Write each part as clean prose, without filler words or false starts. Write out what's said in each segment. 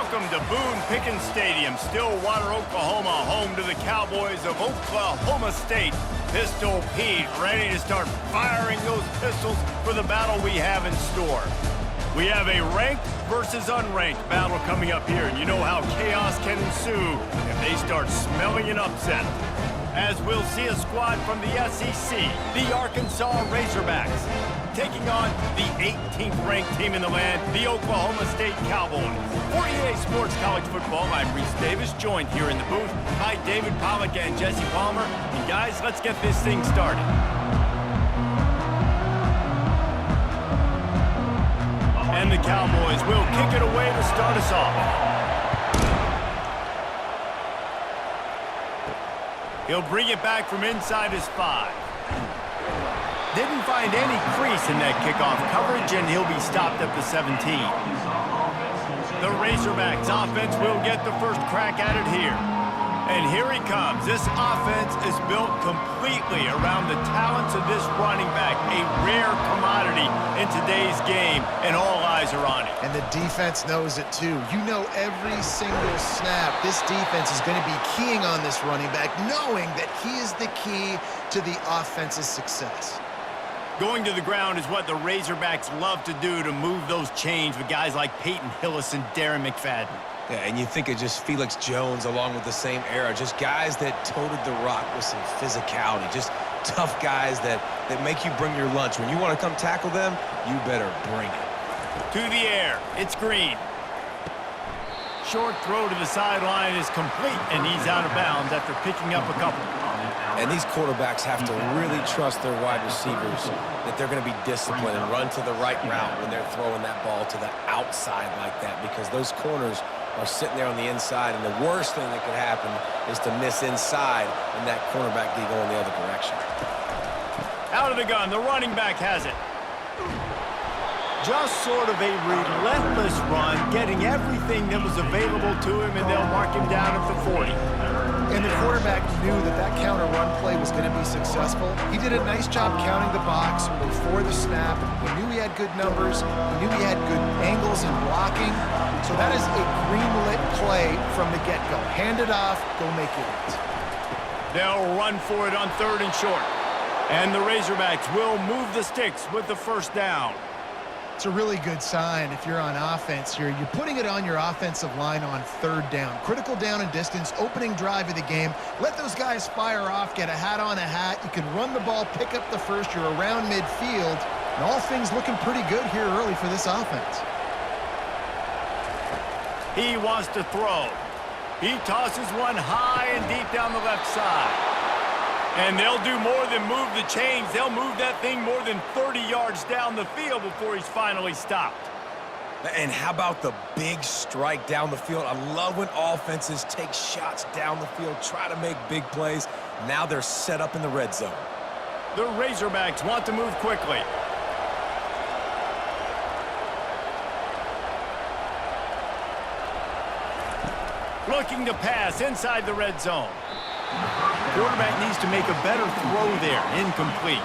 Welcome to Boone Pickens Stadium, Stillwater, Oklahoma, home to the Cowboys of Oklahoma State. Pistol Pete ready to start firing those pistols for the battle we have in store. We have a ranked versus unranked battle coming up here, and you know how chaos can ensue if they start smelling an upset. As we'll see a squad from the SEC, the Arkansas Razorbacks, taking on the 18th ranked team in the land, the Oklahoma State Cowboys. For EA Sports College Football, I'm Reese Davis, joined here in the booth by David Pollack and Jesse Palmer. And guys, let's get this thing started. And the Cowboys will kick it away to start us off. He'll bring it back from inside his 5. Didn't find any crease in that kickoff coverage, and he'll be stopped at the 17. The Razorbacks offense will get the first crack at it here. And here he comes. This offense is built completely around the talents of this running back, a rare commodity in today's game, and all eyes are on it. And the defense knows it too. You know every single snap, this defense is going to be keying on this running back, knowing that he is the key to the offense's success. Going to the ground is what the Razorbacks love to do to move those chains with guys like Peyton Hillis and Darren McFadden. Yeah, and you think of just Felix Jones along with the same era, just guys that toted the rock with some physicality, just tough guys that make you bring your lunch. When you want to come tackle them, you better bring it. To the air, it's Green. Short throw to the sideline is complete, and he's out of bounds after picking up a couple. And these quarterbacks have to really trust their wide receivers that they're going to be disciplined and run to the right route when they're throwing that ball to the outside like that, because those corners are sitting there on the inside, and the worst thing that could happen is to miss inside and that cornerback be going the other direction. Out of the gun, the running back has it. Just sort of a relentless run, getting everything that was available to him, and they'll mark him down at the 40. And the quarterback knew that that counter run play was going to be successful. He did a nice job counting the box before the snap. He knew he had good numbers. He knew he had good angles and blocking. So that is a green-lit play from the get-go. Hand it off, go make it. They'll run for it on 3rd and short. And the Razorbacks will move the sticks with the first down. It's a really good sign if you're on offense here. You're putting it on your offensive line on 3rd down. Critical down and distance, opening drive of the game. Let those guys fire off, get a hat on a hat. You can run the ball, pick up the first. You're around midfield. And all things looking pretty good here early for this offense. He wants to throw. He tosses one high and deep down the left side. And they'll do more than move the chains. They'll move that thing more than 30 yards down the field before he's finally stopped. And how about the big strike down the field? I love when offenses take shots down the field, try to make big plays. Now they're set up in the red zone. The Razorbacks want to move quickly. Looking to pass inside the red zone. Quarterback needs to make a better throw there. Incomplete.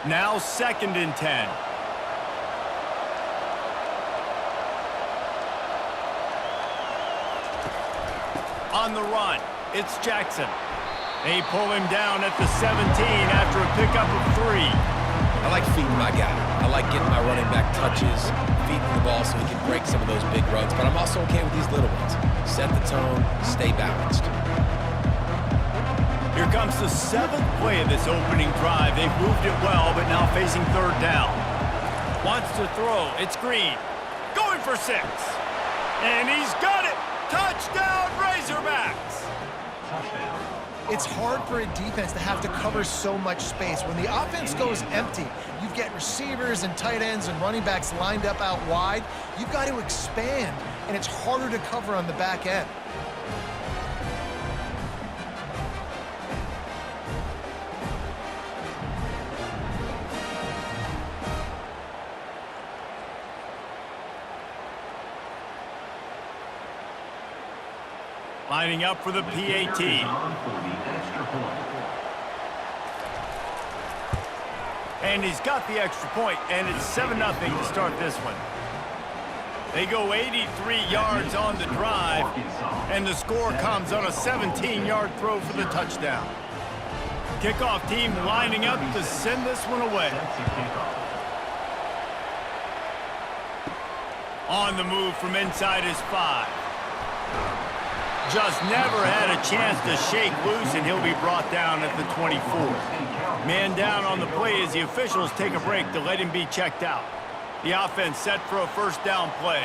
Now 2nd and 10. On the run, it's Jackson. They pull him down at the 17 after a pickup of 3. I like feeding my guy. I like getting my running back touches, feeding the ball so he can break some of those big runs, but I'm also okay with these little ones. Set the tone, stay balanced. Here comes the 7th play of this opening drive. They've moved it well, but now facing 3rd down. Wants to throw. It's Green. Going for 6. And he's got it. Touchdown, Razorbacks. It's hard for a defense to have to cover so much space. When the offense goes empty, you get receivers and tight ends and running backs lined up out wide. You've got to expand, and it's harder to cover on the back end. Lining up for the PAT. and he's got the extra point, and it's 7-0 to start this one. They go 83 yards on the drive, and the score comes on a 17-yard throw for the touchdown. Kickoff team lining up to send this one away. On the move from inside his 5. Just never had a chance to shake loose, and he'll be brought down at the 24. Man down on the play as the officials take a break to let him be checked out. The offense set for a first down play.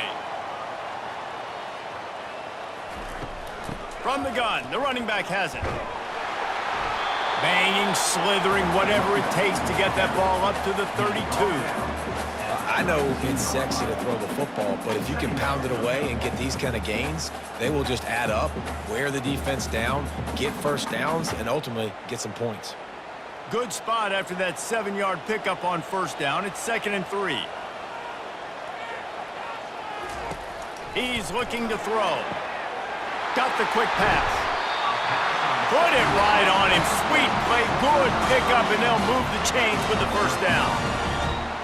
From the gun, the running back has it. Banging, slithering, whatever it takes to get that ball up to the 32. I know it's sexy to throw the football, but if you can pound it away and get these kind of gains, they will just add up, wear the defense down, get first downs, and ultimately get some points. Good spot after that 7-yard pickup on first down. It's 2nd and 3. He's looking to throw. Got the quick pass. Put it right on him. Sweet play, good pickup, and they'll move the chains with the first down.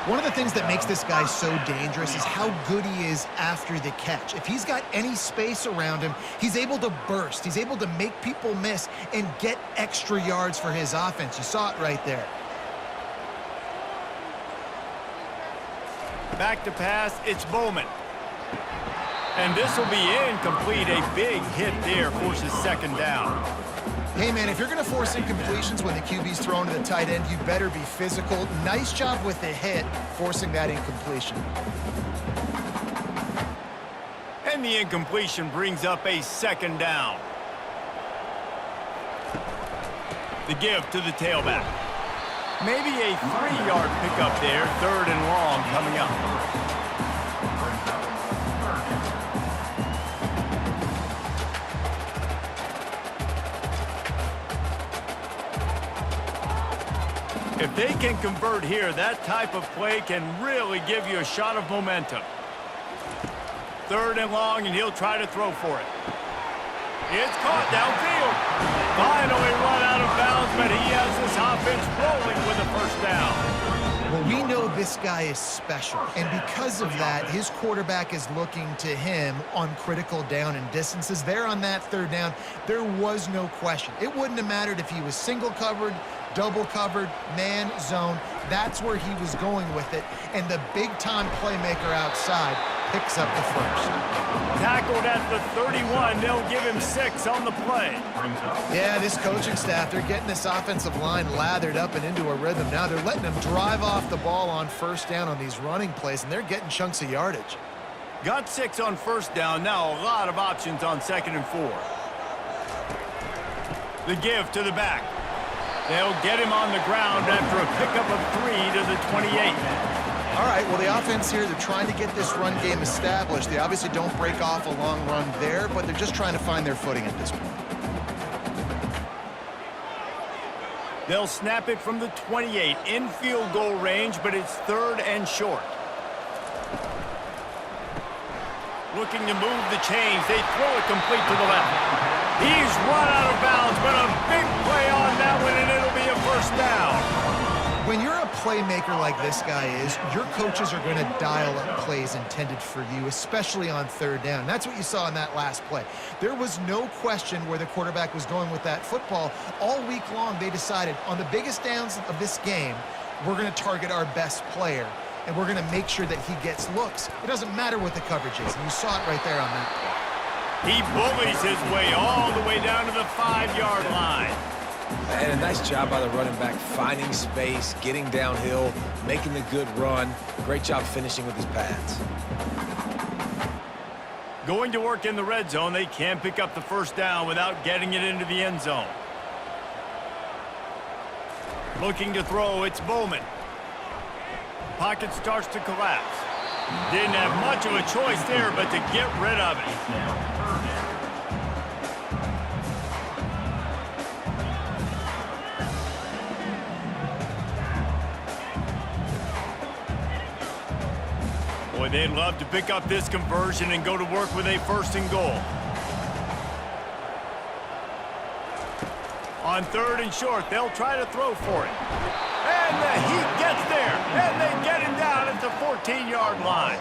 One of the things that makes this guy so dangerous is how good he is after the catch. If he's got any space around him, he's able to burst. He's able to make people miss and get extra yards for his offense. You saw it right there. Back to pass, it's Bowman. And this will be incomplete. A big hit there forces 2nd down. Hey, man, if you're going to force incompletions when the QB's thrown to the tight end, you better be physical. Nice job with the hit, forcing that incompletion. And the incompletion brings up a 2nd down. The give to the tailback. Maybe a 3-yard pickup there, 3rd and long coming up. If they can convert here, that type of play can really give you a shot of momentum. 3rd and long, and he'll try to throw for it. It's caught downfield. Finally run out of bounds, but he has this offense rolling with a first down. Well, we know this guy is special, and because of that, his quarterback is looking to him on critical down and distances. There on that 3rd down, there was no question. It wouldn't have mattered if he was single covered, double covered, man, zone. That's where he was going with it, and the big-time playmaker outside picks up the first. Tackled at the 31. They'll give him 6 on the play. Yeah, this coaching staff, they're getting this offensive line lathered up and into a rhythm. Now they're letting them drive off the ball on first down on these running plays, and they're getting chunks of yardage. Got 6 on first down. Now a lot of options on 2nd and 4. The give to the back. They'll get him on the ground after a pickup of 3 to the 28. All right, well, the offense here, they're trying to get this run game established. They obviously don't break off a long run there, but they're just trying to find their footing at this point. They'll snap it from the 28 in field goal range, but it's 3rd and short. Looking to move the chains. They throw it complete to the left. He's run out of bounds, but a big play on that one, and it'll be a first down. When you're a playmaker like this guy is, your coaches are going to dial up plays intended for you, especially on 3rd down. That's what you saw in that last play. There was no question where the quarterback was going with that football. All week long, they decided on the biggest downs of this game, we're going to target our best player, and we're going to make sure that he gets looks. It doesn't matter what the coverage is, and you saw it right there on that play. He bullies his way all the way down to the 5-yard line. And a nice job by the running back, finding space, getting downhill, making the good run. Great job finishing with his pads. Going to work in the red zone, they can't pick up the first down without getting it into the end zone. Looking to throw, it's Bowman. Pocket starts to collapse. Didn't have much of a choice there, but to get rid of it. Boy, they'd love to pick up this conversion and go to work with a 1st and goal. On 3rd and short, they'll try to throw for it. And And the heat gets there, and they get him down at the 14-yard line.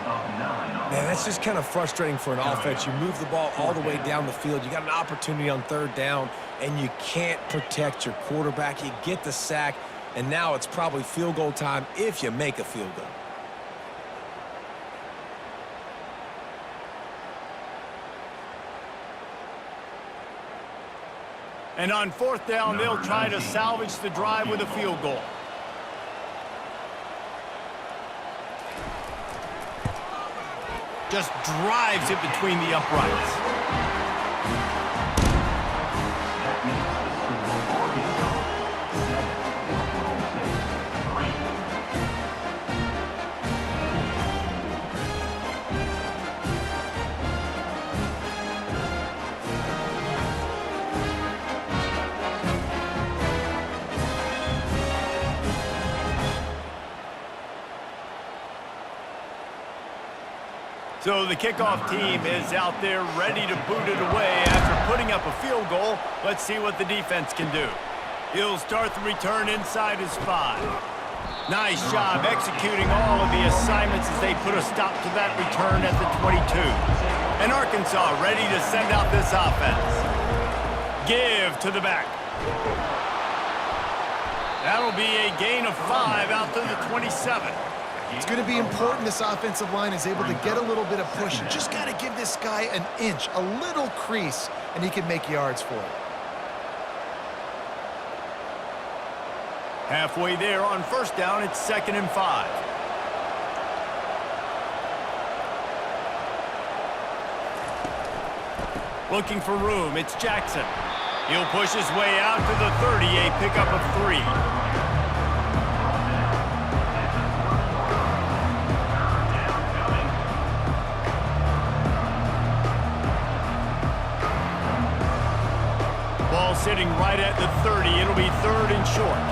Man, that's just kind of frustrating for an offense. You move the ball all the way down the field. You got an opportunity on third down, and you can't protect your quarterback. You get the sack, and now it's probably field goal time if you make a field goal. And on fourth down, they'll try to salvage the drive with a field goal. Just drives it between the uprights. So the kickoff team is out there ready to boot it away after putting up a field goal. Let's see what the defense can do. He'll start the return inside his 5. Nice job executing all of the assignments as they put a stop to that return at the 22. And Arkansas ready to send out this offense. Give to the back. That'll be a gain of 5 out to the 27. It's going to be important this offensive line is able to get a little bit of push. You just got to give this guy an inch, a little crease, and he can make yards for it. Halfway there on first down, it's 2nd and 5. Looking for room, it's Jackson. He'll push his way out to the 30, a pickup of 3. Ball sitting right at the 30. It'll be 3rd and short.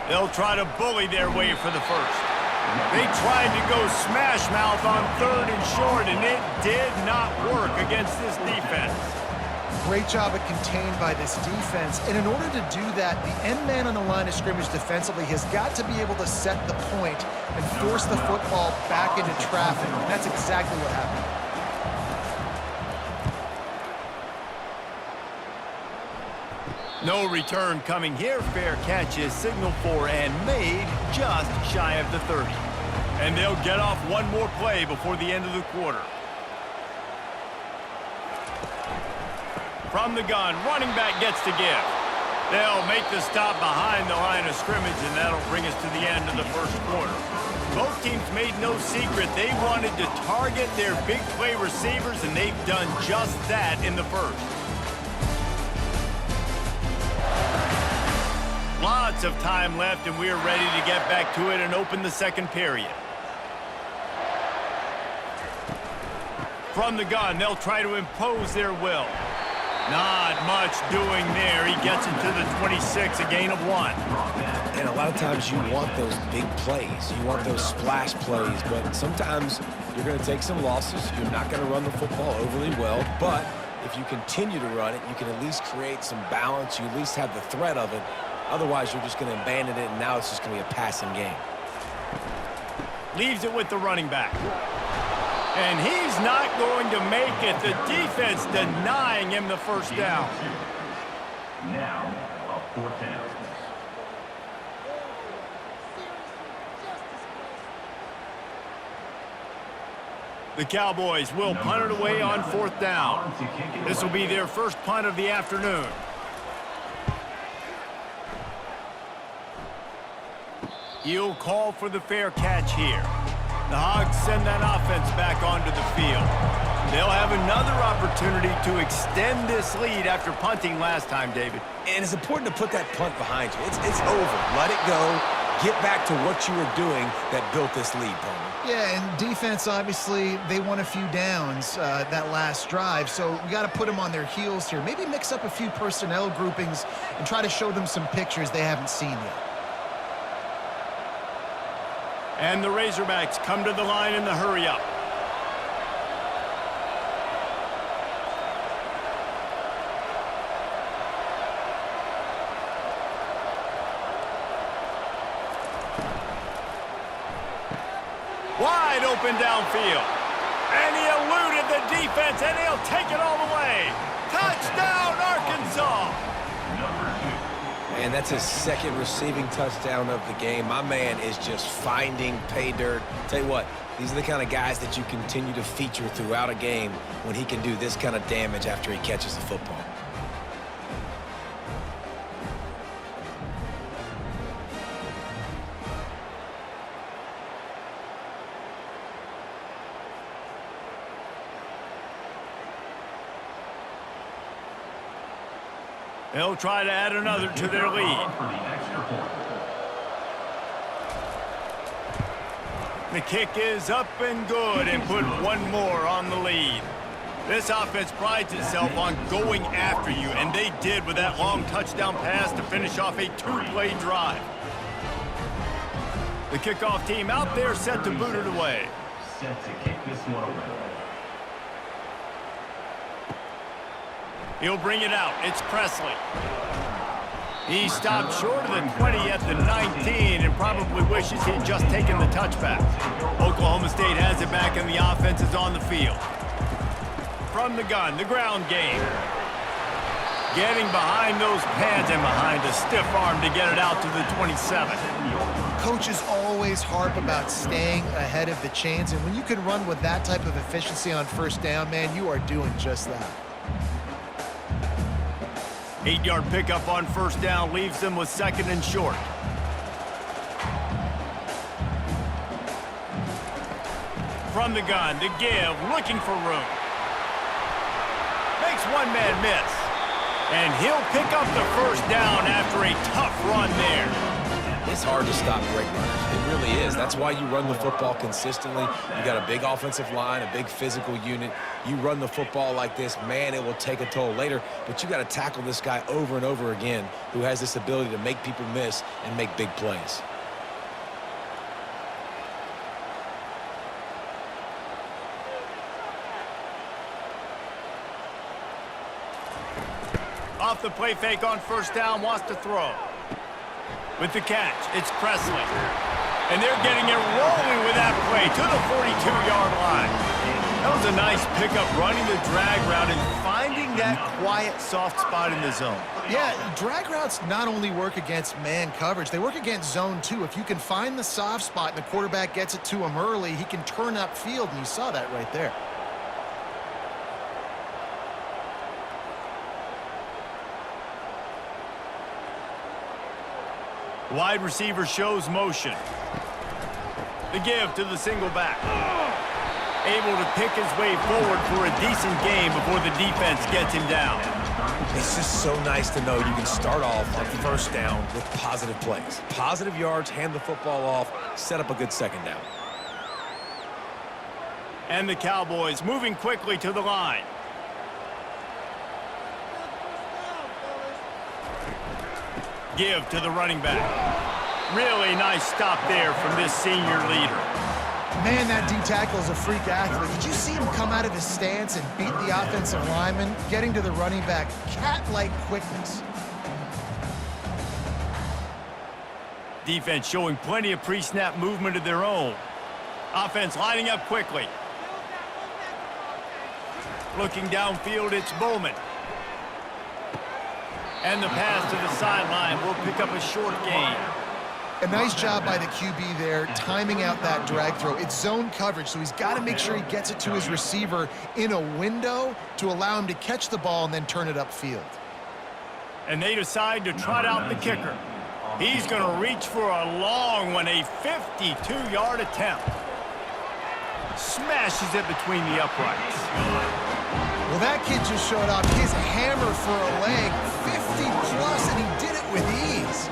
They'll try to bully their way for the first. They tried to go smash mouth on 3rd and short, and it did not work against this defense. Great job at contained by this defense. And in order to do that, the end man on the line of scrimmage defensively has got to be able to set the point and force the football back into traffic. And that's exactly what happened. No return coming here. Fair catch is signaled for and made just shy of the 30. And they'll get off one more play before the end of the quarter. From the gun, running back gets to give. They'll make the stop behind the line of scrimmage, and that'll bring us to the end of the first quarter. Both teams made no secret they wanted to target their big play receivers, and they've done just that in the first. Lots of time left, and we're ready to get back to it and open the second period. From the gun, they'll try to impose their will. Not much doing there. He gets it to the 26, a gain of 1. And a lot of times you want those big plays. You want those splash plays, but sometimes you're going to take some losses. You're not going to run the football overly well, but if you continue to run it, you can at least create some balance. You at least have the threat of it. Otherwise, you're just going to abandon it, and now it's just going to be a passing game. Leaves it with the running back. And he's not going to make it. The defense denying him the first down. Now, a 4th down. The Cowboys will punt it away on 4th down. This will be their first punt of the afternoon. He'll call for the fair catch here. The Hogs send that offense back onto the field. They'll have another opportunity to extend this lead after punting last time, David. And it's important to put that punt behind you. It's over. Let it go. Get back to what you were doing that built this lead, Palmer. Yeah, and defense, obviously, they won a few downs that last drive, so we got to put them on their heels here. Maybe mix up a few personnel groupings and try to show them some pictures they haven't seen yet. And the Razorbacks come to the line in the hurry-up. Wide open downfield. And he eluded the defense, and he'll take it all the way. Touchdown, Arkansas! And that's his second receiving touchdown of the game. My man is just finding pay dirt. Tell you what, these are the kind of guys that you continue to feature throughout a game when he can do this kind of damage after he catches the football. They'll try to add another to their lead. The kick is up and good and put one more on the lead. This offense prides itself on going after you, and they did with that long touchdown pass to finish off a two-play drive. The kickoff team out there set to boot it away. Set to kick this one away. He'll bring it out. It's Presley. He stopped short of the 20 at the 19 and probably wishes he'd just taken the touchback. Oklahoma State has it back and the offense is on the field. From the gun, the ground game. Getting behind those pads and behind a stiff arm to get it out to the 27. Coaches always harp about staying ahead of the chains, and when you can run with that type of efficiency on first down, man, you are doing just that. 8-yard pickup on first down leaves them with second and short. From the gun, to give, looking for room. Makes one man miss. And he'll pick up the first down after a tough run there. It's hard to stop great runners. It really is. That's why you run the football consistently. You got a big offensive line, a big physical unit. You run the football like this, man, it will take a toll later. But you got to tackle this guy over and over again who has this ability to make people miss and make big plays. Off the play fake on first down, wants to throw. With the catch, it's Presley. And they're getting it rolling with that play to the 42-yard line. That was a nice pickup, running the drag route and finding that quiet, soft spot in the zone. Yeah, drag routes not only work against man coverage, they work against zone too. If you can find the soft spot and the quarterback gets it to him early, he can turn upfield, and you saw that right there. Wide receiver shows motion. The give to the single back. Able to pick his way forward for a decent game before the defense gets him down. It's just so nice to know you can start off on first down with positive plays. Positive yards, hand the football off, set up a good second down. And the Cowboys moving quickly to the line. Give to the running back. Really nice stop there from this senior leader. Man, that D-tackle is a freak athlete. Did you see him come out of his stance and beat the offensive lineman, getting to the running back? Cat-like quickness. Defense showing plenty of pre-snap movement of their own. Offense lining up quickly. Looking downfield, it's Bowman. And the pass to the sideline will pick up a short gain. A nice job by the QB there, timing out that drag throw. It's zone coverage, so he's got to make sure he gets it to his receiver in a window to allow him to catch the ball and then turn it upfield. And they decide to trot out the kicker. He's going to reach for a long one, a 52-yard attempt. Smashes it between the uprights. Well, that kid just showed off his hammer for a leg, 50-plus, and he did it with ease.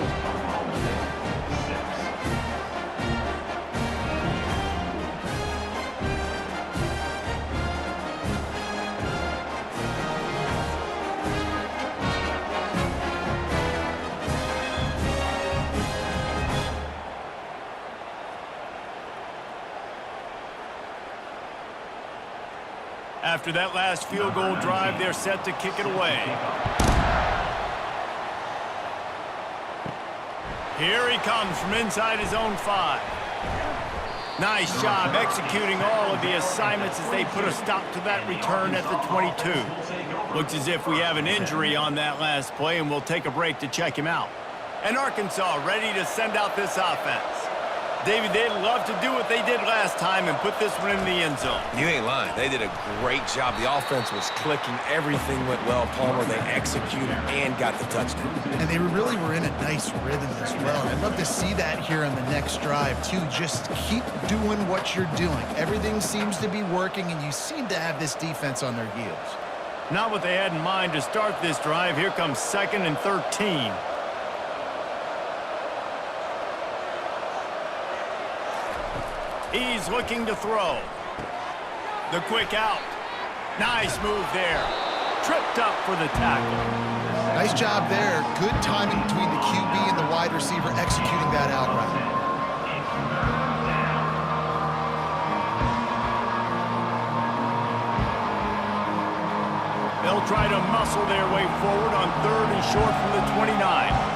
After that last field goal drive, they're set to kick it away. Here he comes from inside his own 5. Nice job executing all of the assignments as they put a stop to that return at the 22. Looks as if we have an injury on that last play, and we'll take a break to check him out. And Arkansas ready to send out this offense. David, they'd love to do what they did last time and put this one in the end zone. You ain't lying. They did a great job. The offense was clicking. Everything went well. Palmer, they executed and got the touchdown. And they really were in a nice rhythm as well. I'd love to see that here on the next drive, too. Just keep doing what you're doing. Everything seems to be working, and you seem to have this defense on their heels. Not what they had in mind to start this drive. Here comes 2nd and 13. He's looking to throw. The quick out. Nice move there. Tripped up for the tackle. Nice job there. Good timing between the QB and the wide receiver executing that out route. They'll try to muscle their way forward on 3rd and short from the 29.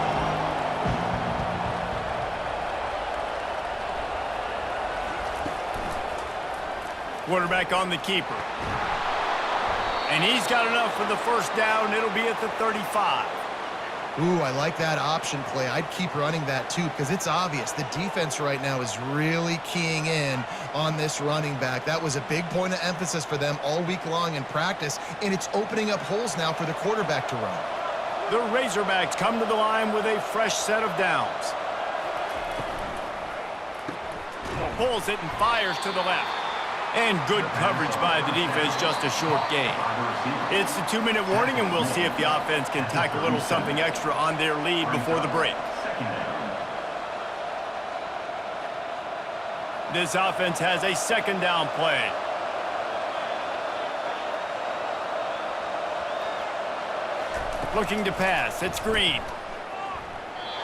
Quarterback on the keeper. And he's got enough for the first down. It'll be at the 35. Ooh, I like that option play. I'd keep running that too because it's obvious. The defense right now is really keying in on this running back. That was a big point of emphasis for them all week long in practice, and it's opening up holes now for the quarterback to run. The Razorbacks come to the line with a fresh set of downs. Pulls it and fires to the left. And good coverage by the defense, just a short gain. It's the 2-minute warning, and we'll see if the offense can tack a little something extra on their lead before the break. This offense has a 2nd down play. Looking to pass. It's Green.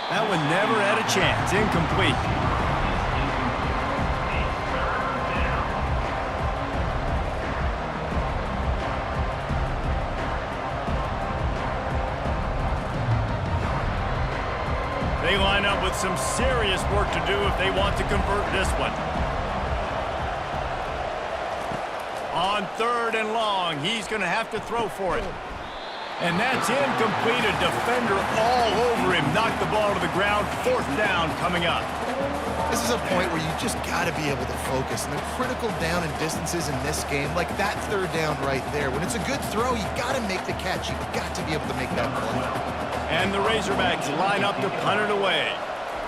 That one never had a chance. Incomplete. They line up with some serious work to do if they want to convert this one. On 3rd and long, he's going to have to throw for it. And that's incomplete. A defender all over him. Knocked the ball to the ground. 4th down coming up. This is a point where you just got to be able to focus. And the critical down and distances in this game, like that 3rd down right there, when it's a good throw, you got to make the catch. You've got to be able to make that play. And the Razorbacks line up to punt it away.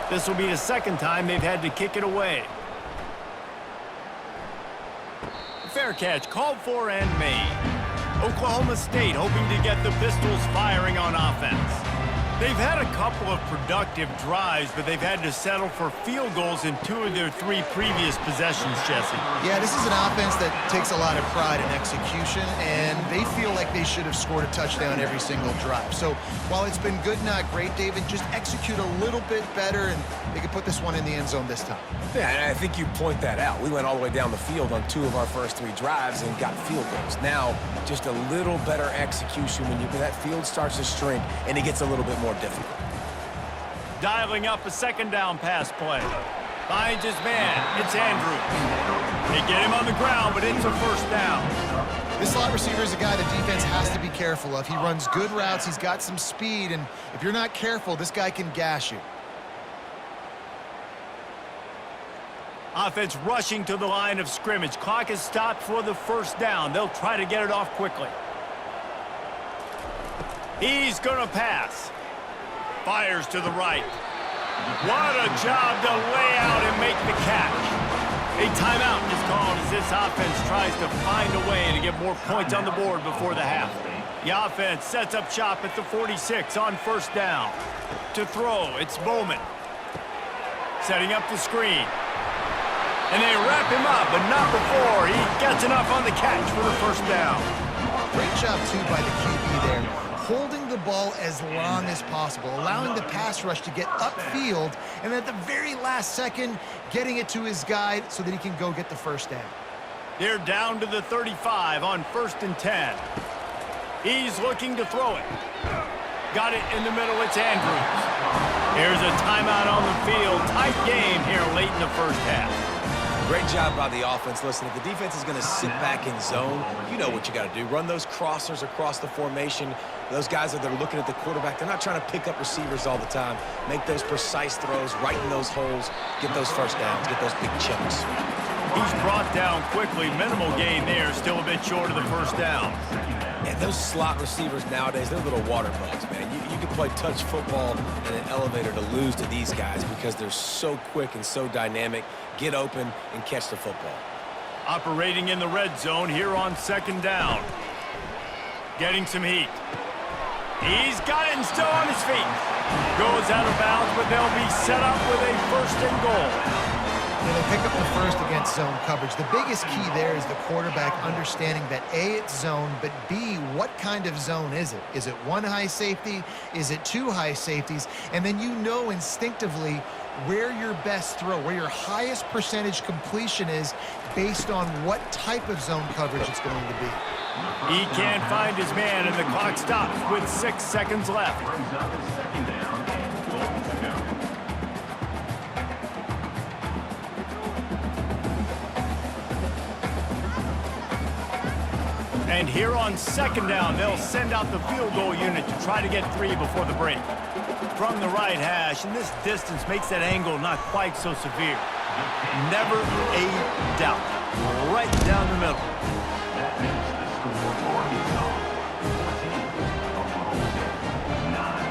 This will be the 2nd time they've had to kick it away. Fair catch called for and made. Oklahoma State hoping to get the Pistols firing on offense. They've had a couple of productive drives, but they've had to settle for field goals in 2 of their 3 previous possessions, Jesse. Yeah, this is an offense that takes a lot of pride in execution, and they feel like they should have scored a touchdown every single drive. So while it's been good, not great, David, just execute a little bit better, and they could put this one in the end zone this time. Yeah, and I think you point that out. We went all the way down the field on 2 of our first 3 drives and got field goals. Now, just a little better execution when that field starts to shrink and it gets a little bit more difficult. Dialing up a 2nd down pass play. Finds his man. It's Andrews. They get him on the ground, but it's a 1st down. This slot receiver is a guy the defense has to be careful of. He runs good routes. He's got some speed, and if you're not careful, this guy can gash you. Offense rushing to the line of scrimmage. Clock is stopped for the 1st down. They'll try to get it off quickly. He's going to pass. Fires to the right. What a job to lay out and make the catch. A timeout is called as this offense tries to find a way to get more points on the board before the half. The offense sets up shop at the 46 on 1st down. To throw, it's Bowman. Setting up the screen. And they wrap him up, but not before he gets enough on the catch for the 1st down. Great job, too, by the QB there. Holding the ball as long as possible, allowing the pass rush to get upfield, and at the very last second, getting it to his guy so that he can go get the 1st down. They're down to the 35 on 1st and 10. He's looking to throw it. Got it in the middle. It's Andrews. Here's a timeout on the field. Tight game here late in the 1st half. Great job by the offense. Listen, if the defense is going to sit back in zone, you know what you got to do. Run those crossers across the formation. Those guys that are looking at the quarterback, they're not trying to pick up receivers all the time. Make those precise throws, right in those holes, get those first downs, get those big chunks. He's brought down quickly. Minimal gain there. Still a bit short of the first down. And those slot receivers nowadays, they're little water bugs, man. You can play touch football in an elevator to lose to these guys because they're so quick and so dynamic. Get open and catch the football. Operating in the red zone here on second down. Getting some heat. He's got it and still on his feet. Goes out of bounds, but they'll be set up with a first and goal. Yeah, they pick up the first against zone coverage. The biggest key there is the quarterback understanding that A, it's zone, but B, what kind of zone is it? Is it one high safety? Is it two high safeties? And then you know instinctively where your best throw, where your highest percentage completion is based on what type of zone coverage it's going to be. He can't find his man, and the clock stops with 6 seconds left. Brings up a second down and 12 to go. And here on second down, they'll send out the field goal unit to try to get 3 before the break. From the right hash, and this distance makes that angle not quite so severe. Never a doubt. Right down the middle. That makes the score for Arkansas 14, Oklahoma State 9.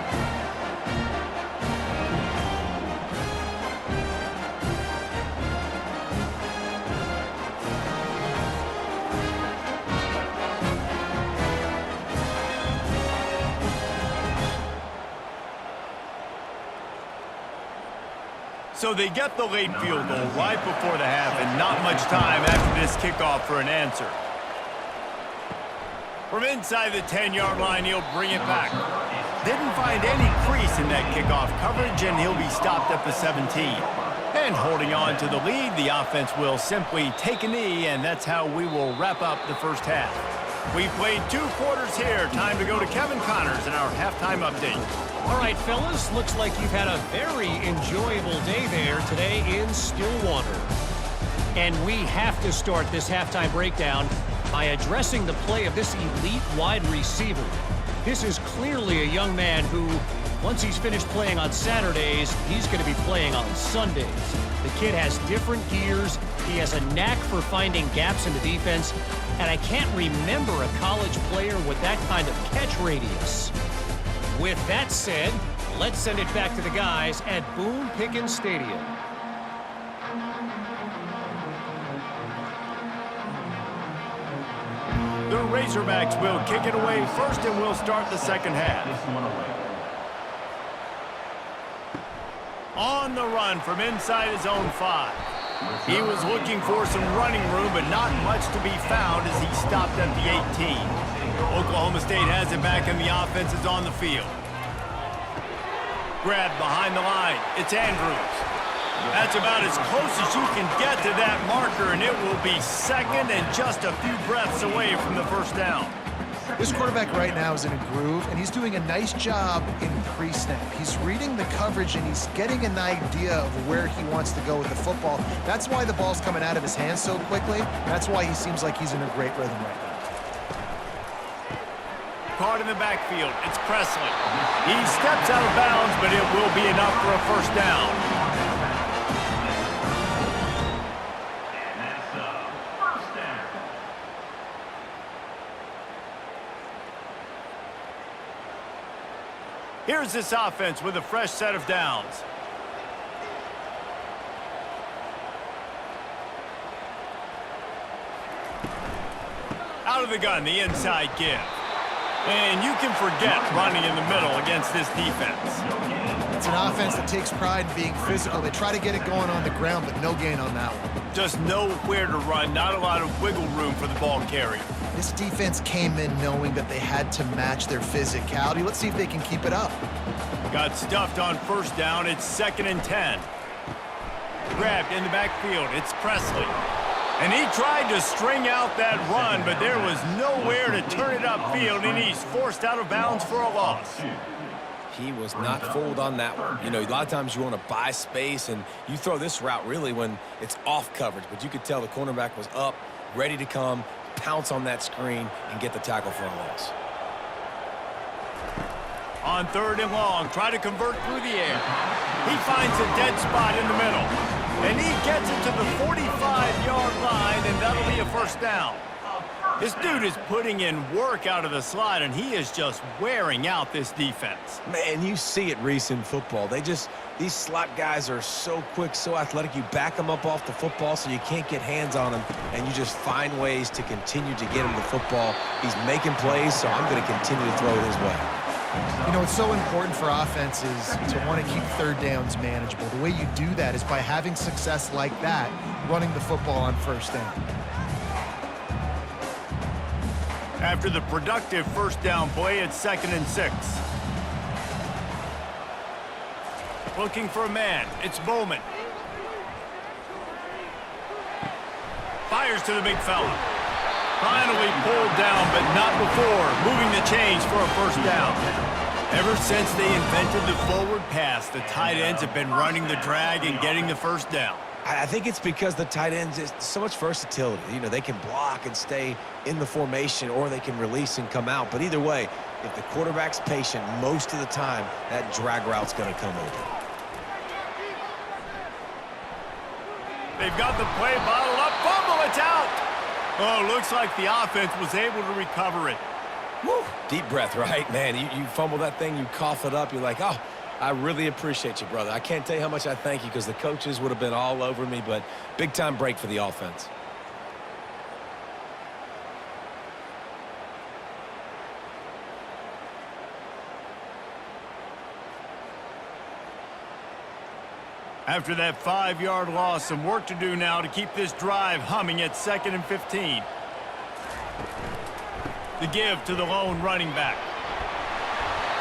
So they get the late field goal right before the half, and not much time after this kickoff for an answer. From inside the 10-yard line, he'll bring it back. Didn't find any crease in that kickoff coverage, and he'll be stopped at the 17. And holding on to the lead, the offense will simply take a knee, and that's how we will wrap up the first half. We've played 2 quarters here. Time to go to Kevin Connors in our halftime update. All right, fellas, looks like you've had a very enjoyable day there today in Stillwater. And we have to start this halftime breakdown by addressing the play of this elite wide receiver. This is clearly a young man who, once he's finished playing on Saturdays, he's going to be playing on Sundays. The kid has different gears. He has a knack for finding gaps in the defense. And I can't remember a college player with that kind of catch radius. With that said, let's send it back to the guys at Boone Pickens Stadium. The Razorbacks will kick it away first, and we'll start the second half. This one away. On the run from inside his own 5. He was looking for some running room, but not much to be found as he stopped at the 18. Oklahoma State has it back, and the offense is on the field. Grabbed behind the line. It's Andrews. That's about as close as you can get to that marker, and it will be second and just a few breaths away from the first down. This quarterback right now is in a groove, and he's doing a nice job in pre-snap. He's reading the coverage, and he's getting an idea of where he wants to go with the football. That's why the ball's coming out of his hands so quickly. That's why he seems like he's in a great rhythm right now. Caught in the backfield. It's Presley. He steps out of bounds, but it will be enough for a first down. And that's a first down. Here's this offense with a fresh set of downs. Out of the gun, the inside give. And you can forget running in the middle against this defense. It's an offense that takes pride in being physical. They try to get it going on the ground, but no gain on that one. Just nowhere to run, not a lot of wiggle room for the ball carrier. This defense came in knowing that they had to match their physicality. Let's see if they can keep it up. Got stuffed on first down. It's 2nd and 10. Grabbed in the backfield. It's Presley. And he tried to string out that run, but there was nowhere to turn it upfield, and he's forced out of bounds for a loss. He was not fooled on that one. You know, a lot of times you want to buy space, and you throw this route really when it's off coverage. But you could tell the cornerback was up, ready to come, pounce on that screen, and get the tackle for a loss. On 3rd and long, try to convert through the air. He finds a dead spot in the middle. And he gets it to the 45-yard line, and that'll be a first down. This dude is putting in work out of the slot, and he is just wearing out this defense. Man, you see it, Reese, in football. These slot guys are so quick, so athletic. You back them up off the football so you can't get hands on them, and you just find ways to continue to get him the football. He's making plays, so I'm going to continue to throw it his way. You know, it's so important for offenses to want to keep 3rd downs manageable. The way you do that is by having success like that, running the football on 1st down. After the productive 1st down play, it's 2nd and 6. Looking for a man. It's Bowman. Fires to the big fella. Finally pulled down, but not before moving the chains for a 1st down. Ever since they invented the forward pass, the tight ends have been running the drag and getting the 1st down. I think it's because the tight ends is so much versatility. You know, they can block and stay in the formation, or they can release and come out. But either way, if the quarterback's patient, most of the time, that drag route's going to come open. They've got the play bottled up. Fumble, it's out. Oh, looks like the offense was able to recover it. Woo. Deep breath, right? Man, you fumble that thing, you cough it up, you're like, oh, I really appreciate you, brother. I can't tell you how much I thank you, because the coaches would have been all over me, but big-time break for the offense. After that 5-yard loss, some work to do now to keep this drive humming at 2nd and 15. The give to the lone running back.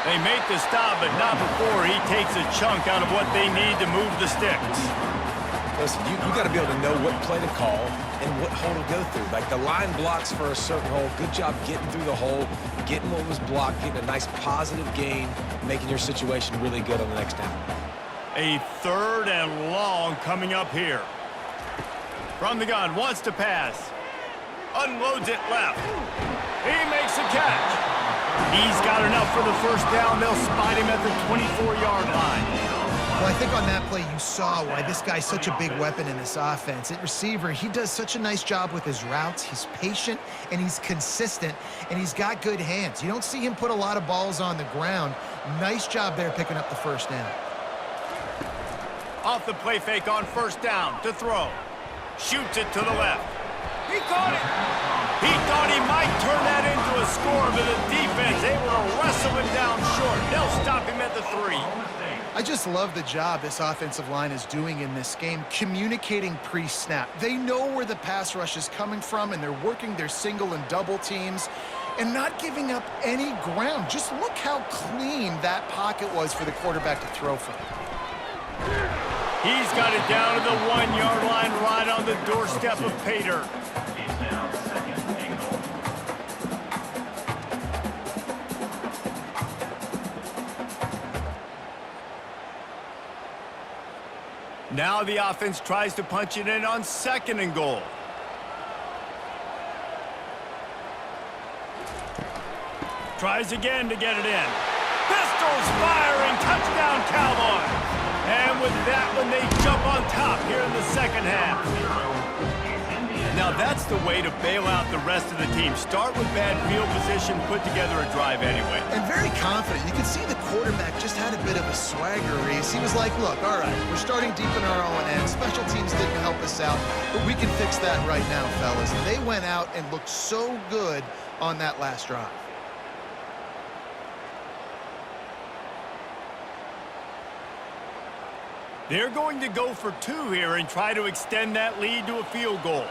They make the stop, but not before he takes a chunk out of what they need to move the sticks. Listen, you got to be able to know what play to call and what hole to go through. Like, the line blocks for a certain hole. Good job getting through the hole, getting what was blocked, getting a nice positive gain, making your situation really good on the next down. A 3rd and long coming up here. From the gun, wants to pass. Unloads it left. He makes a catch. He's got enough for the 1st down. They'll spot him at the 24-yard line. Well, I think on that play you saw why this guy's such a big weapon in this offense. At receiver, he does such a nice job with his routes. He's patient, and he's consistent, and he's got good hands. You don't see him put a lot of balls on the ground. Nice job there picking up the 1st down. Off the play fake on 1st down to throw. Shoots it to the left. He caught it. He thought he might turn that into a score, but the defense able to wrestle him down short. They'll stop him at the 3. I just love the job this offensive line is doing in this game, communicating pre-snap. They know where the pass rush is coming from, and they're working their single and double teams and not giving up any ground. Just look how clean that pocket was for the quarterback to throw from. He's got it down to the 1-yard line, right on the doorstep of Pater. It's now 2nd and goal. Now the offense tries to punch it in on 2nd and goal. Tries again to get it in. Pistols firing, touchdown Cowboys. And with that one, they jump on top here in the 2nd half. Now that's the way to bail out the rest of the team. Start with bad field position, put together a drive anyway. And very confident. You can see the quarterback just had a bit of a swagger, Reese. He was like, look, all right, we're starting deep in our own end. Special teams didn't help us out, but we can fix that right now, fellas. And they went out and looked so good on that last drive. They're going to go for 2 here and try to extend that lead to a field goal.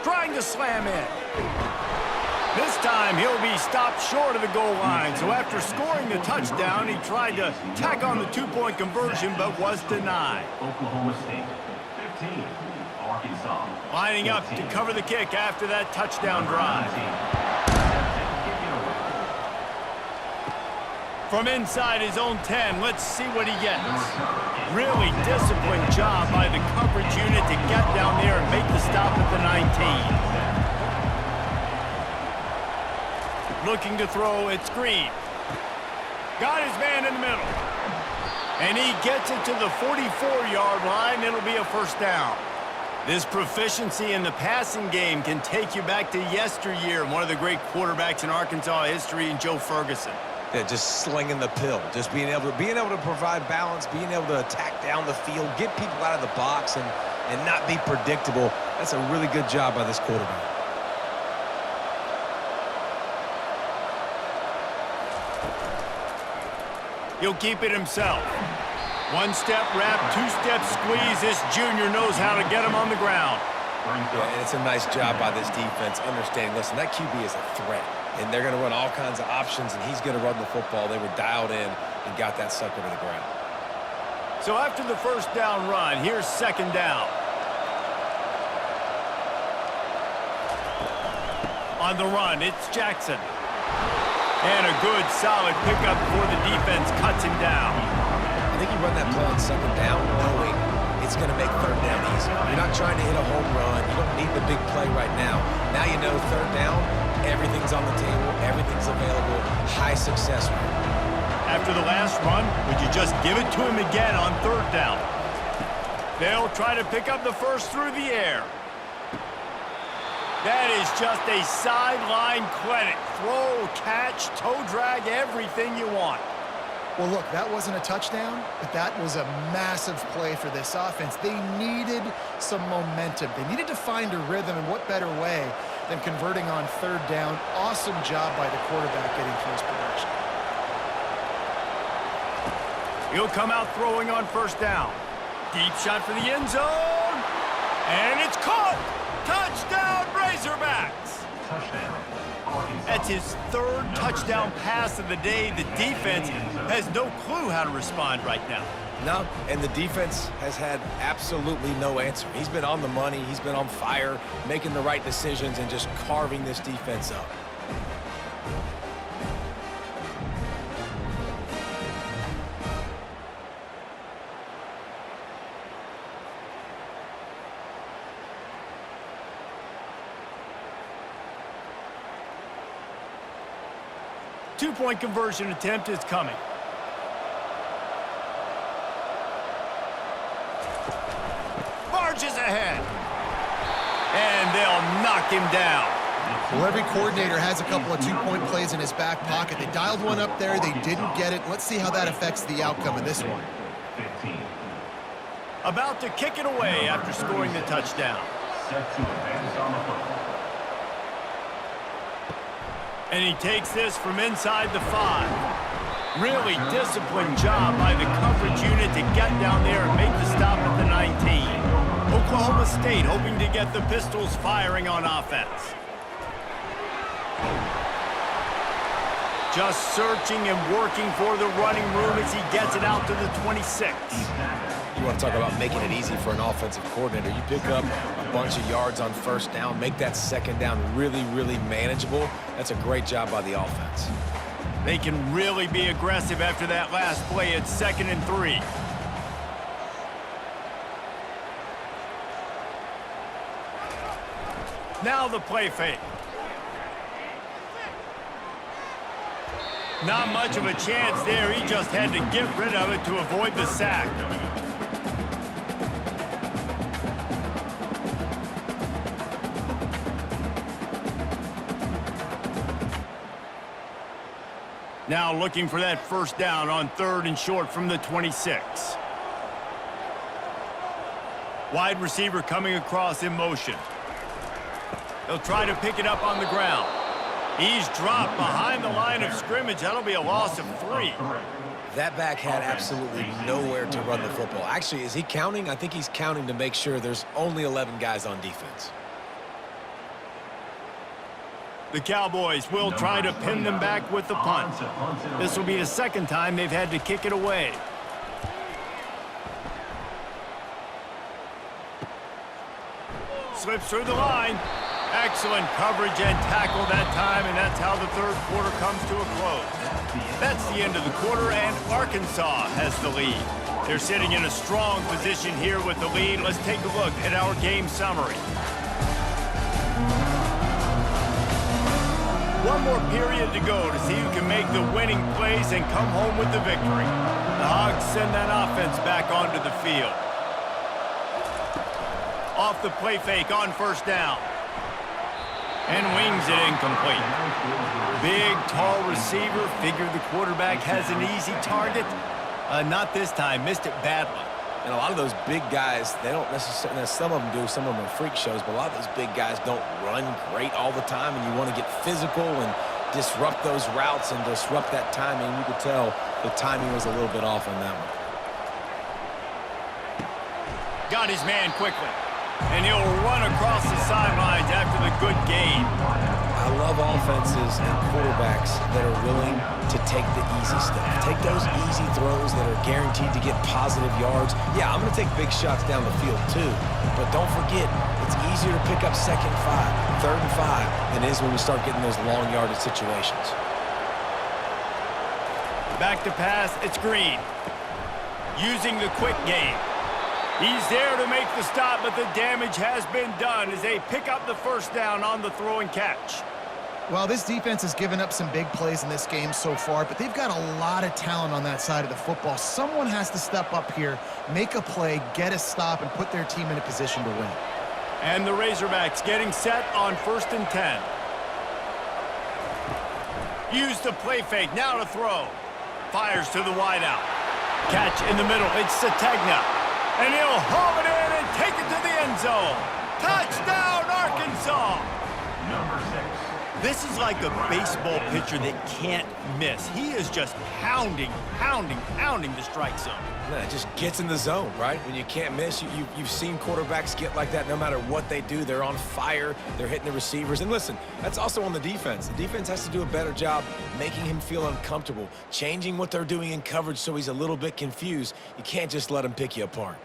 Trying to slam in. This time he'll be stopped short of the goal line. So after scoring the touchdown, he tried to tack on the 2-point conversion but was denied. Oklahoma State, 15. Arkansas. Lining up to cover the kick after that touchdown drive. From inside his own 10, let's see what he gets. Really disciplined job by the coverage unit to get down there and make the stop at the 19. Looking to throw, it's Green. Got his man in the middle. And he gets it to the 44-yard line. It'll be a first down. This proficiency in the passing game can take you back to yesteryear. One of the great quarterbacks in Arkansas history, in Joe Ferguson. Yeah, just slinging the pill, just being able to provide balance, being able to attack down the field, get people out of the box, and not be predictable. That's a really good job by this quarterback. He'll keep it himself. One-step wrap, two-step squeeze. This junior knows how to get him on the ground. Yeah, and it's a nice job by this defense, understanding, listen, that QB is a threat, and they're going to run all kinds of options, and he's going to run the football. They were dialed in and got that sucker to the ground. So after the first down run, here's second down. On the run, it's Jackson. And a good, solid pickup before the defense cuts him down. I think you run that play on second down knowing it's going to make third down easy. You're not trying to hit a home run. You don't need the big play right now. Now you know third down, everything's on the table, everything's available, high success rate. After the last run, would you just give it to him again on third down? They'll try to pick up the first through the air. That is just a sideline clinic. Throw, catch, toe drag, everything you want. Well, look, that wasn't a touchdown, but that was a massive play for this offense. They needed some momentum. They needed to find a rhythm, and what better way than converting on third down. Awesome job by the quarterback getting to his production. He'll come out throwing on first down. Deep shot for the end zone. And it's caught. Touchdown, Razorbacks. Touchdown. That's his third touchdown pass of the day. The defense has no clue how to respond right now. No, and the defense has had absolutely no answer. He's been on the money. He's been on fire, making the right decisions and just carving this defense up. Two-point conversion attempt is coming. Barges ahead. And they'll knock him down. Well, every coordinator has a couple of two-point plays in his back pocket. They dialed one up there. They didn't get it. Let's see how that affects the outcome of this one. 15. About to kick it away after scoring the touchdown. Set to advance on the football. And he takes this from inside the 5. Really disciplined job by the coverage unit to get down there and make the stop at the 19. Oklahoma State hoping to get the Pistols firing on offense. Just searching and working for the running room as he gets it out to the 26. You want to talk about making it easy for an offensive coordinator. You pick up a bunch of yards on first down, make that second down really, really manageable. That's a great job by the offense. They can really be aggressive after that last play. It's 2nd and 3. Now the play fake. Not much of a chance there. He just had to get rid of it to avoid the sack. Now looking for that first down on 3rd and short from the 26. Wide receiver coming across in motion. They'll try to pick it up on the ground. He's dropped behind the line of scrimmage. That'll be a loss of 3. That back had absolutely nowhere to run the football. Actually, is he counting? I think he's counting to make sure there's only 11 guys on defense. The Cowboys will try to pin them back with the punt. This will be the second time they've had to kick it away. Slips through the line. Excellent coverage and tackle that time, and that's how the third quarter comes to a close. That's the end of the quarter, and Arkansas has the lead. They're sitting in a strong position here with the lead. Let's take a look at our game summary. One more period to go to see who can make the winning plays and come home with the victory. The Hogs send that offense back onto the field. Off the play fake on first down. And wings it incomplete. Big, tall receiver. Figured the quarterback has an easy target. Not this time. Missed it badly. And a lot of those big guys, they don't necessarily, some of them do, some of them are freak shows, but a lot of those big guys don't run great all the time, and you want to get physical and disrupt those routes and disrupt that timing. You could tell the timing was a little bit off on that one. Got his man quickly. And he'll run across the sidelines after the good gain. I love offenses and quarterbacks that are willing to take the easy stuff. Take those easy throws that are guaranteed to get positive yards. Yeah, I'm going to take big shots down the field too. But don't forget, it's easier to pick up 2nd and 5, 3rd and 5 than it is when we start getting those long yardage situations. Back to pass, it's Green. Using the quick game. He's there to make the stop, but the damage has been done as they pick up the first down on the throw and catch. Well, this defense has given up some big plays in this game so far, but they've got a lot of talent on that side of the football. Someone has to step up here, make a play, get a stop, and put their team in a position to win. And the Razorbacks getting set on 1st and 10. Use the play fake, now to throw. Fires to the wideout. Catch in the middle, it's Sategna. And he'll haul it in and take it to the end zone. Touchdown, Arkansas! Number 6. This is like a baseball pitcher that can't miss. He is just pounding the strike zone. No, it just gets in the zone, right? When you can't miss, you've seen quarterbacks get like that no matter what they do. They're on fire. They're hitting the receivers. And listen, that's also on the defense. The defense has to do a better job making him feel uncomfortable, changing what they're doing in coverage so he's a little bit confused. You can't just let him pick you apart.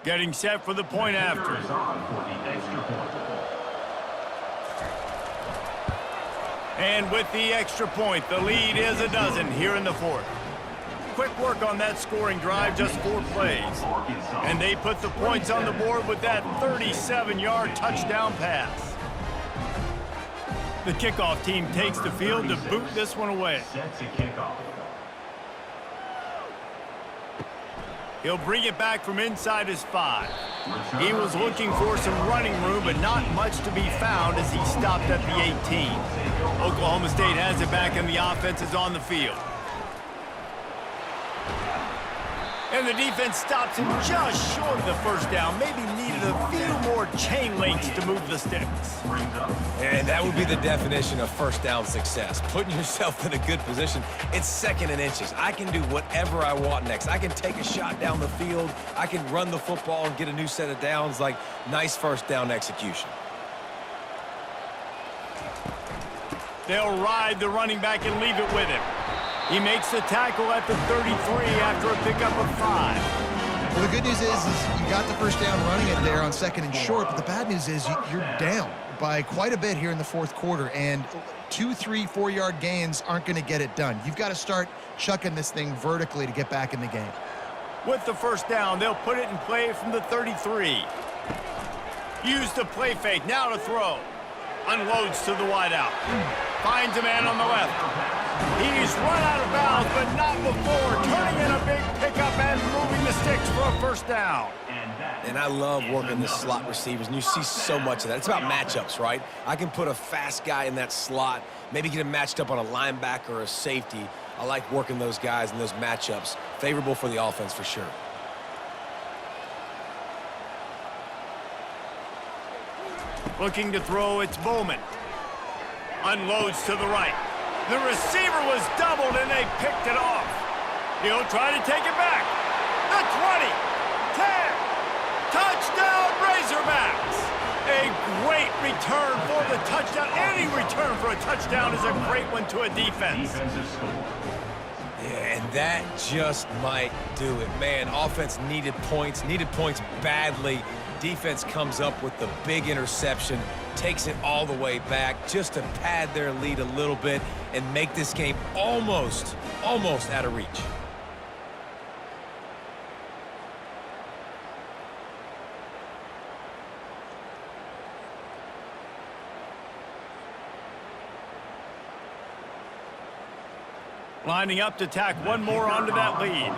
Getting set for the point after. Is on for the extra point. And with the extra point, the lead is a dozen here in the fourth. Quick work on that scoring drive, just 4 plays. And they put the points on the board with that 37-yard touchdown pass. The kickoff team takes the field to boot this one away. Sets a kickoff. He'll bring it back from inside his 5. He was looking for some running room, but not much to be found as he stopped at the 18. Oklahoma State has it back, and the offense is on the field. And the defense stops him just short of the first down. Maybe needed a few more chain links to move the sticks. And that would be the definition of first down success. Putting yourself in a good position. It's 2nd and inches. I can do whatever I want next. I can take a shot down the field. I can run the football and get a new set of downs. Like, nice first down execution. They'll ride the running back and leave it with him. He makes the tackle at the 33 after a pickup of 5. Well, the good news is you got the first down running it there on 2nd and short, but the bad news is you're down by quite a bit here in the fourth quarter, and 2, 3, 4-yard gains aren't going to get it done. You've got to start chucking this thing vertically to get back in the game. With the first down, they'll put it in play from the 33. Use the play fake, now to throw. Unloads to the wideout. Finds a man on the left. He's run out of bounds, but not before turning in a big pickup and moving the sticks for a first down. And I love working the slot receivers, and you see so much of that. It's about matchups, right? I can put a fast guy in that slot, maybe get him matched up on a linebacker or a safety. I like working those guys in those matchups. Favorable for the offense for sure. Looking to throw, it's Bowman. Unloads to the right. The receiver was doubled, and they picked it off. He'll try to take it back. The 20, 10, touchdown Razorbacks. A great return for the touchdown. Any return for a touchdown is a great one to a defense. Defensive score. Yeah, and that just might do it. Man, offense needed points badly. Defense comes up with the big interception, takes it all the way back just to pad their lead a little bit and make this game almost out of reach. Lining up to tack one more onto that lead.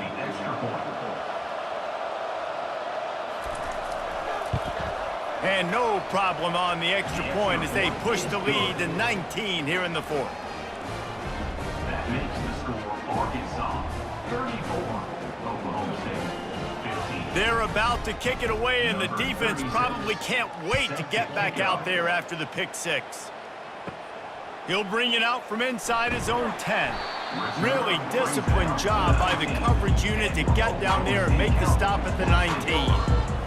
And no problem on the extra point as they push the lead to 19 here in the fourth. That makes the score Arkansas 34, Oklahoma State 15. They're about to kick it away, and the defense probably can't wait to get back out there after the pick six. He'll bring it out from inside his own 10. Really disciplined job by the coverage unit to get down there and make the stop at the 19.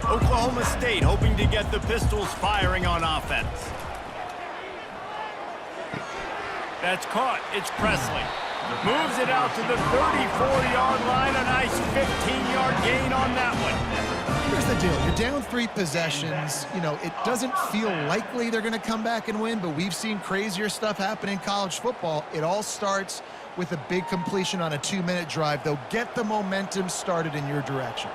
Oklahoma State hoping to get the Pistols firing on offense. That's caught. It's Presley. Moves it out to the 34-yard line. A nice 15-yard gain on that one. Here's the deal. You're down 3 possessions. You know, it doesn't feel likely they're going to come back and win, but we've seen crazier stuff happen in college football. It all starts with a big completion on a 2-minute drive. They'll get the momentum started in your direction.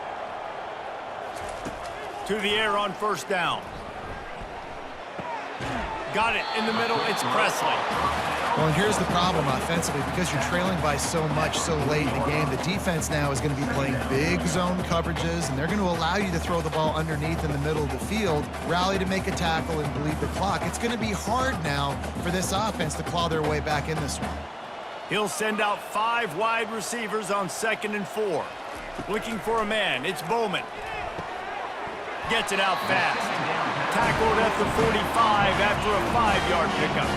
To the air on first down. Got it in the middle. It's Presley. Well, and here's the problem offensively. Because you're trailing by so much so late in the game, the defense now is going to be playing big zone coverages, and they're going to allow you to throw the ball underneath in the middle of the field, rally to make a tackle, and bleed the clock. It's going to be hard now for this offense to claw their way back in this one. He'll send out 5 wide receivers on 2nd and 4. Looking for a man. It's Bowman. Gets it out fast. Tackled at the 45 after a 5-yard pickup.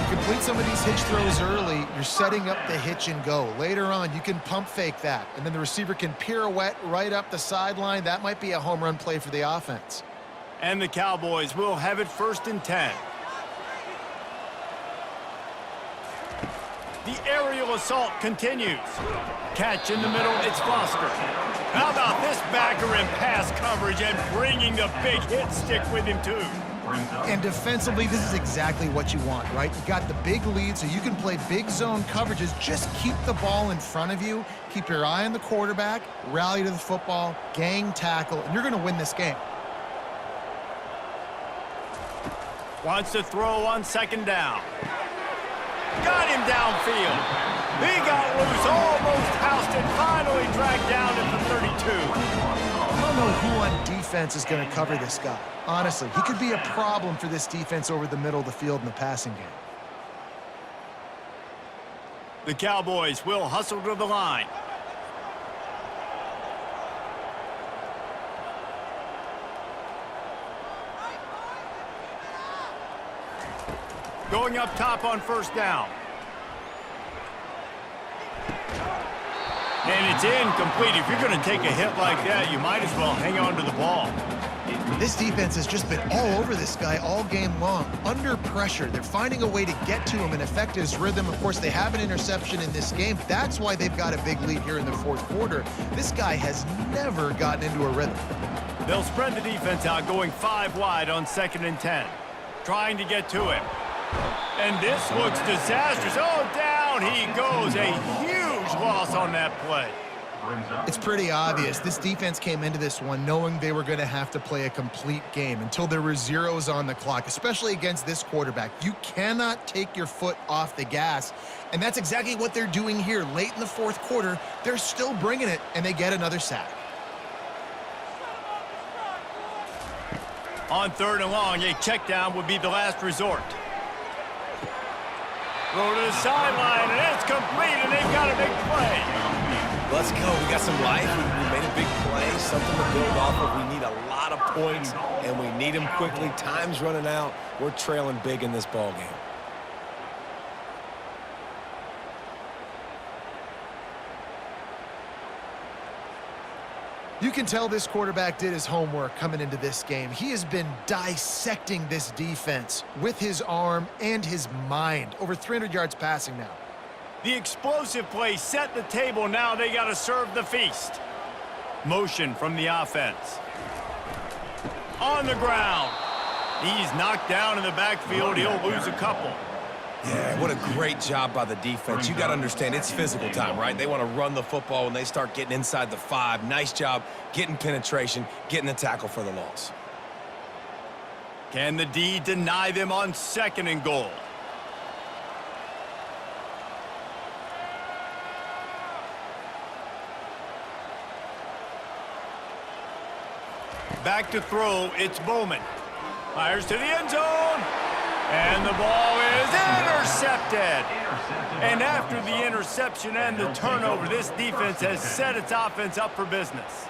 You complete some of these hitch throws early, you're setting up the hitch and go. Later on, you can pump fake that, and then the receiver can pirouette right up the sideline. That might be a home run play for the offense. And the Cowboys will have it 1st and 10. The aerial assault continues. Catch in the middle, it's Foster. How about this backer in pass coverage and bringing the big hit stick with him too? And defensively, this is exactly what you want, right? You got the big lead, so you can play big zone coverages. Just keep the ball in front of you. Keep your eye on the quarterback, rally to the football, gang tackle, and you're going to win this game. Wants to throw on 2nd down. Got him downfield. He got loose, almost housed it, finally dragged down at the 32. I don't know who on defense is going to cover this guy. Honestly, he could be a problem for this defense over the middle of the field in the passing game. The Cowboys will hustle to the line. Going up top on 1st down. And it's incomplete. If you're going to take a hit like that, you might as well hang on to the ball. This defense has just been all over this guy all game long. Under pressure, they're finding a way to get to him and affect his rhythm. Of course, they have an interception in this game. That's why they've got a big lead here in the 4th quarter. This guy has never gotten into a rhythm. They'll spread the defense out, going 5 wide on 2nd and 10. Trying to get to him. And this looks disastrous. Oh, down he goes. A huge loss on that play. It's pretty obvious. This defense came into this one knowing they were going to have to play a complete game until there were zeros on the clock, especially against this quarterback. You cannot take your foot off the gas, and that's exactly what they're doing here. Late in the 4th quarter, they're still bringing it, and they get another sack. On 3rd and long, a check down would be the last resort. Throw to the sideline, and it's complete, and they've got a big play. Let's go. We got some life. We made a big play, something to build off of. We need a lot of points, and we need them quickly. Time's running out. We're trailing big in this ball game. You can tell this quarterback did his homework coming into this game. He has been dissecting this defense with his arm and his mind. Over 300 yards passing now. The explosive play set the table. Now they got to serve the feast. Motion from the offense. On the ground. He's knocked down in the backfield. He'll lose a couple. Yeah, what a great job by the defense. You got to understand, it's physical time, right? They want to run the football when they start getting inside the 5. Nice job getting penetration, getting the tackle for the loss. Can the D deny them on 2nd and goal? Back to throw, it's Bowman. Fires to the end zone. And the ball is intercepted. And after the interception and the turnover, this defense has set its offense up for business.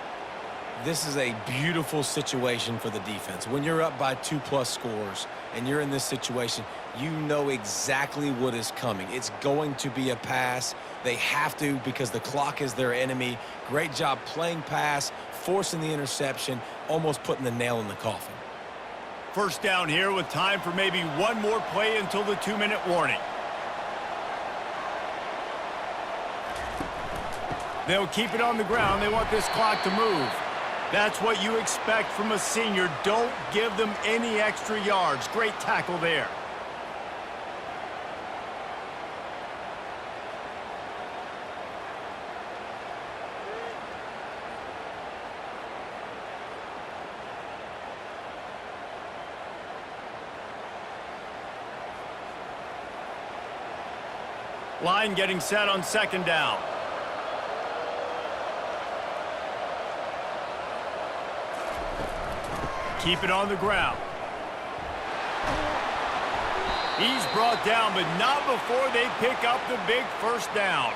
This is a beautiful situation for the defense. When you're up by 2+ scores and you're in this situation, you know exactly what is coming. It's going to be a pass. They have to because the clock is their enemy. Great job playing pass, forcing the interception, almost putting the nail in the coffin. First down here with time for maybe one more play until the 2-minute warning. They'll keep it on the ground. They want this clock to move. That's what you expect from a senior. Don't give them any extra yards. Great tackle there. Line getting set on 2nd down. Keep it on the ground. He's brought down, but not before they pick up the big first down.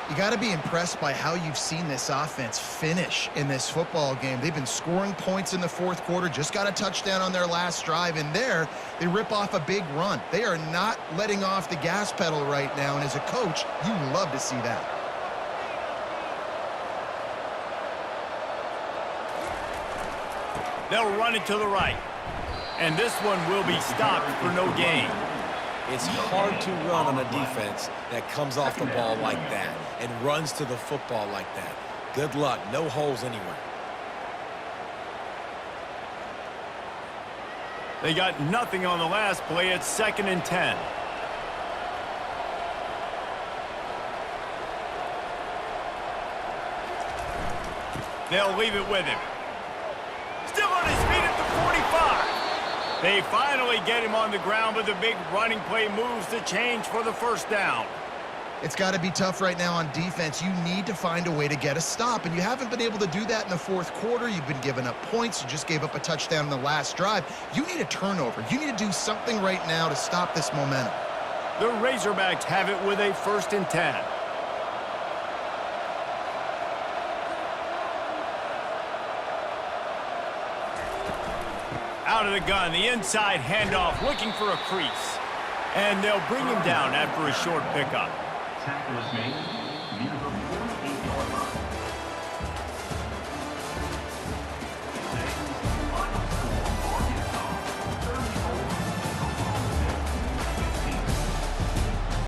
You got to be impressed by how you've seen this offense finish in this football game. They've been scoring points in the 4th quarter, just got a touchdown on their last drive, and there they rip off a big run. They are not letting off the gas pedal right now, and as a coach, you love to see that. They'll run it to the right, and this one will be stopped for no gain. It's hard to run on a defense that comes off the ball like that and runs to the football like that. Good luck. No holes anywhere. They got nothing on the last play. It's 2nd and 10. They'll leave it with him. Still on his feet at the 45. They finally get him on the ground, but the big running play moves the change for the first down. It's got to be tough right now on defense. You need to find a way to get a stop, and you haven't been able to do that in the 4th quarter. You've been giving up points. You just gave up a touchdown in the last drive. You need a turnover. You need to do something right now to stop this momentum. The Razorbacks have it with a 1st and 10. Out of the gun, the inside handoff, looking for a crease. And they'll bring him down after a short pickup. Tackle is made